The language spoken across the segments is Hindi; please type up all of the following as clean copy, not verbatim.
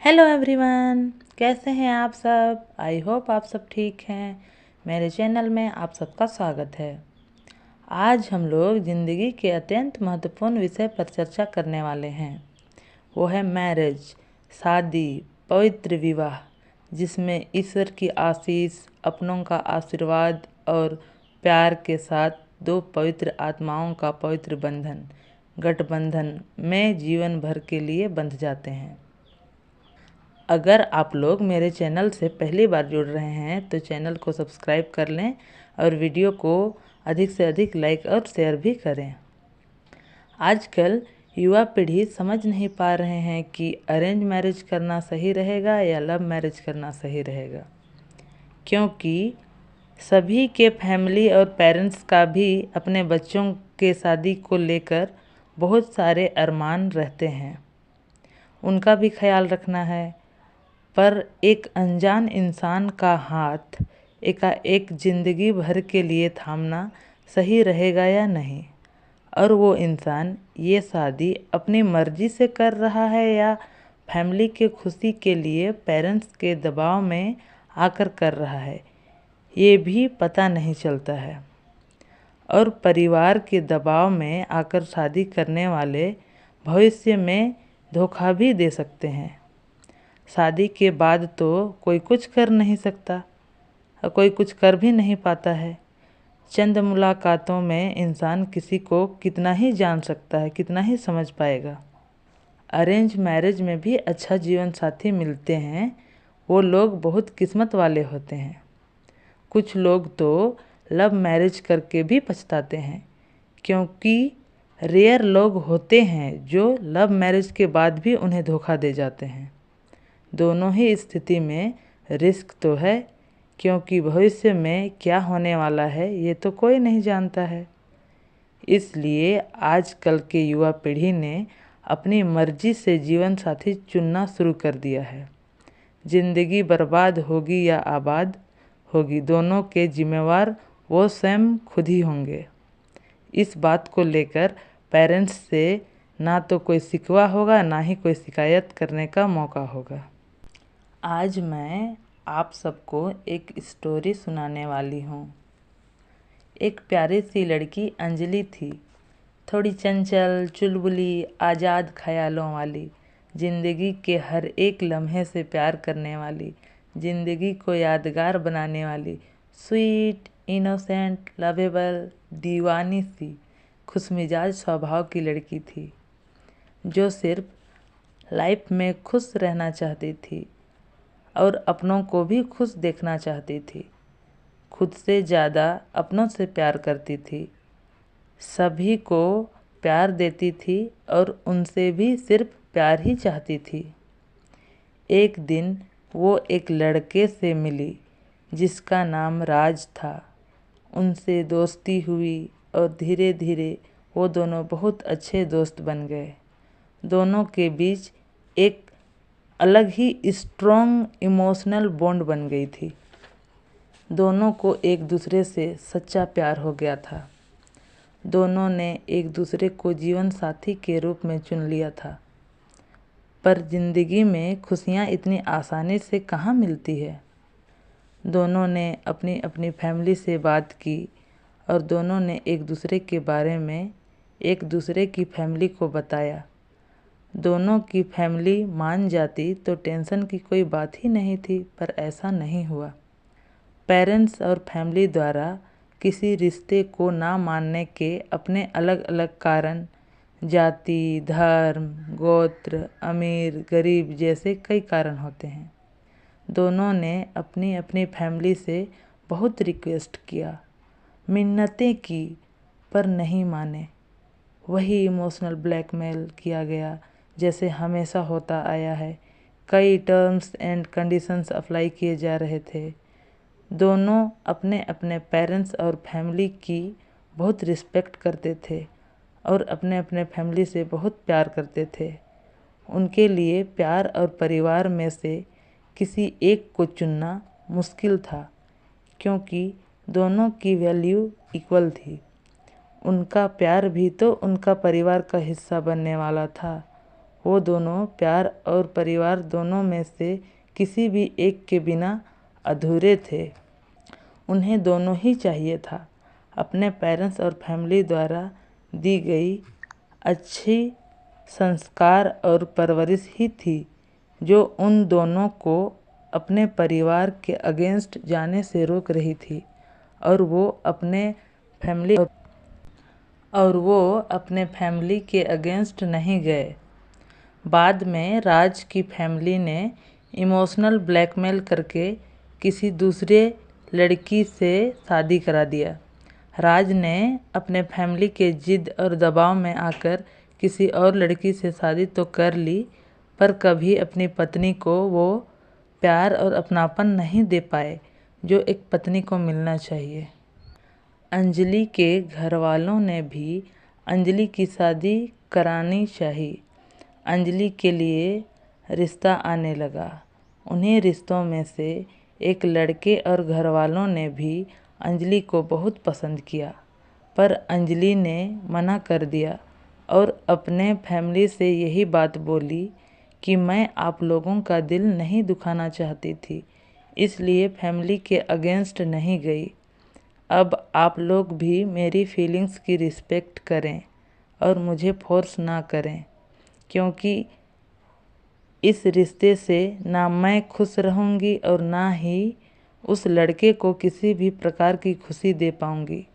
हेलो एवरीवन, कैसे हैं आप सब। आई होप आप सब ठीक हैं। मेरे चैनल में आप सबका स्वागत है। आज हम लोग ज़िंदगी के अत्यंत महत्वपूर्ण विषय पर चर्चा करने वाले हैं। वो है मैरिज, शादी, पवित्र विवाह, जिसमें ईश्वर की आशीष, अपनों का आशीर्वाद और प्यार के साथ दो पवित्र आत्माओं का पवित्र बंधन, गठबंधन में जीवन भर के लिए बंध जाते हैं। अगर आप लोग मेरे चैनल से पहली बार जुड़ रहे हैं तो चैनल को सब्सक्राइब कर लें और वीडियो को अधिक से अधिक लाइक और शेयर भी करें। आजकल युवा पीढ़ी समझ नहीं पा रहे हैं कि अरेंज मैरिज करना सही रहेगा या लव मैरिज करना सही रहेगा, क्योंकि सभी के फैमिली और पेरेंट्स का भी अपने बच्चों के शादी को लेकर बहुत सारे अरमान रहते हैं। उनका भी ख्याल रखना है, पर एक अनजान इंसान का हाथ एकाएक जिंदगी भर के लिए थामना सही रहेगा या नहीं, और वो इंसान ये शादी अपनी मर्जी से कर रहा है या फैमिली के खुशी के लिए पेरेंट्स के दबाव में आकर कर रहा है, ये भी पता नहीं चलता है। और परिवार के दबाव में आकर शादी करने वाले भविष्य में धोखा भी दे सकते हैं। शादी के बाद तो कोई कुछ कर नहीं सकता और कोई कुछ कर भी नहीं पाता है। चंद मुलाकातों में इंसान किसी को कितना ही जान सकता है, कितना ही समझ पाएगा। अरेंज मैरिज में भी अच्छा जीवन साथी मिलते हैं, वो लोग बहुत किस्मत वाले होते हैं। कुछ लोग तो लव मैरिज करके भी पछताते हैं, क्योंकि रेयर लोग होते हैं जो लव मैरिज के बाद भी उन्हें धोखा दे जाते हैं। दोनों ही स्थिति में रिस्क तो है, क्योंकि भविष्य में क्या होने वाला है ये तो कोई नहीं जानता है। इसलिए आजकल के युवा पीढ़ी ने अपनी मर्जी से जीवन साथी चुनना शुरू कर दिया है। जिंदगी बर्बाद होगी या आबाद होगी, दोनों के जिम्मेवार वो स्वयं खुद ही होंगे। इस बात को लेकर पेरेंट्स से ना तो कोई शिकवा होगा, ना ही कोई शिकायत करने का मौका होगा। आज मैं आप सबको एक स्टोरी सुनाने वाली हूँ। एक प्यारी सी लड़की अंजलि थी, थोड़ी चंचल, चुलबुली, आज़ाद ख्यालों वाली, ज़िंदगी के हर एक लम्हे से प्यार करने वाली, ज़िंदगी को यादगार बनाने वाली, स्वीट, इनोसेंट, लवेबल, दीवानी सी, खुशमिजाज स्वभाव की लड़की थी, जो सिर्फ लाइफ में खुश रहना चाहती थी और अपनों को भी खुश देखना चाहती थी। खुद से ज़्यादा अपनों से प्यार करती थी, सभी को प्यार देती थी और उनसे भी सिर्फ प्यार ही चाहती थी। एक दिन वो एक लड़के से मिली जिसका नाम राज था। उनसे दोस्ती हुई और धीरे धीरे वो दोनों बहुत अच्छे दोस्त बन गए। दोनों के बीच एक अलग ही स्ट्रॉन्ग इमोशनल बॉन्ड बन गई थी। दोनों को एक दूसरे से सच्चा प्यार हो गया था। दोनों ने एक दूसरे को जीवन साथी के रूप में चुन लिया था। पर जिंदगी में खुशियाँ इतनी आसानी से कहाँ मिलती है। दोनों ने अपनी अपनी फैमिली से बात की और दोनों ने एक दूसरे के बारे में एक दूसरे की फैमिली को बताया। दोनों की फैमिली मान जाती तो टेंशन की कोई बात ही नहीं थी, पर ऐसा नहीं हुआ। पेरेंट्स और फैमिली द्वारा किसी रिश्ते को ना मानने के अपने अलग अलग कारण, जाति, धर्म, गोत्र, अमीर, गरीब जैसे कई कारण होते हैं। दोनों ने अपनी अपनी फैमिली से बहुत रिक्वेस्ट किया, मिन्नतें की, पर नहीं माने। वही इमोशनल ब्लैकमेल किया गया जैसे हमेशा होता आया है। कई टर्म्स एंड कंडीशंस अप्लाई किए जा रहे थे। दोनों अपने अपने पेरेंट्स और फैमिली की बहुत रिस्पेक्ट करते थे और अपने अपने फैमिली से बहुत प्यार करते थे। उनके लिए प्यार और परिवार में से किसी एक को चुनना मुश्किल था, क्योंकि दोनों की वैल्यू इक्वल थी। उनका प्यार भी तो उनका परिवार का हिस्सा बनने वाला था। वो दोनों प्यार और परिवार दोनों में से किसी भी एक के बिना अधूरे थे। उन्हें दोनों ही चाहिए था। अपने पेरेंट्स और फैमिली द्वारा दी गई अच्छी संस्कार और परवरिश ही थी जो उन दोनों को अपने परिवार के अगेंस्ट जाने से रोक रही थी, और वो अपने फैमिली के अगेंस्ट नहीं गए। बाद में राज की फैमिली ने इमोशनल ब्लैकमेल करके किसी दूसरे लड़की से शादी करा दिया। राज ने अपने फैमिली के जिद और दबाव में आकर किसी और लड़की से शादी तो कर ली, पर कभी अपनी पत्नी को वो प्यार और अपनापन नहीं दे पाए जो एक पत्नी को मिलना चाहिए। अंजलि के घर वालों ने भी अंजलि की शादी करानी चाहिए। अंजलि के लिए रिश्ता आने लगा। उन्हीं रिश्तों में से एक लड़के और घर वालों ने भी अंजलि को बहुत पसंद किया, पर अंजलि ने मना कर दिया और अपने फैमिली से यही बात बोली कि मैं आप लोगों का दिल नहीं दुखाना चाहती थी, इसलिए फैमिली के अगेंस्ट नहीं गई। अब आप लोग भी मेरी फीलिंग्स की रिस्पेक्ट करें और मुझे फोर्स ना करें, क्योंकि इस रिश्ते से ना मैं खुश रहूँगी और ना ही उस लड़के को किसी भी प्रकार की खुशी दे पाऊँगी।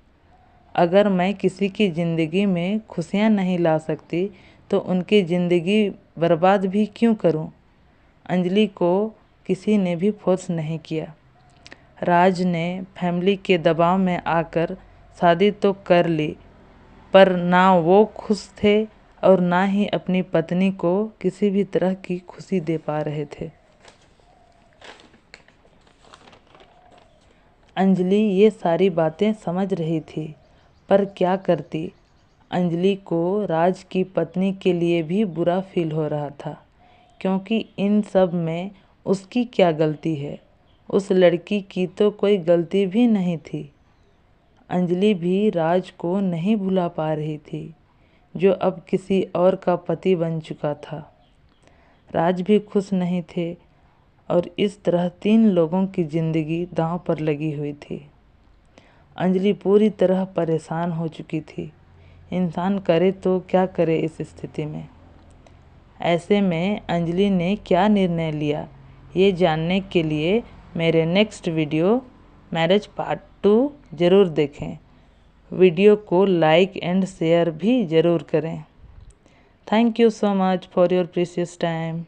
अगर मैं किसी की ज़िंदगी में खुशियाँ नहीं ला सकती तो उनकी ज़िंदगी बर्बाद भी क्यों करूं? अंजलि को किसी ने भी फोर्स नहीं किया। राज ने फैमिली के दबाव में आकर शादी तो कर ली, पर ना वो खुश थे और ना ही अपनी पत्नी को किसी भी तरह की खुशी दे पा रहे थे। अंजलि ये सारी बातें समझ रही थी, पर क्या करती। अंजलि को राज की पत्नी के लिए भी बुरा फील हो रहा था, क्योंकि इन सब में उसकी क्या गलती है। उस लड़की की तो कोई गलती भी नहीं थी। अंजलि भी राज को नहीं भुला पा रही थी, जो अब किसी और का पति बन चुका था। राज भी खुश नहीं थे और इस तरह 3 लोगों की ज़िंदगी दांव पर लगी हुई थी। अंजलि पूरी तरह परेशान हो चुकी थी। इंसान करे तो क्या करे इस स्थिति में। ऐसे में अंजलि ने क्या निर्णय लिया, ये जानने के लिए मेरे नेक्स्ट वीडियो मैरिज पार्ट 2 ज़रूर देखें। वीडियो को लाइक एंड शेयर भी ज़रूर करें। Thank you so much for your precious time.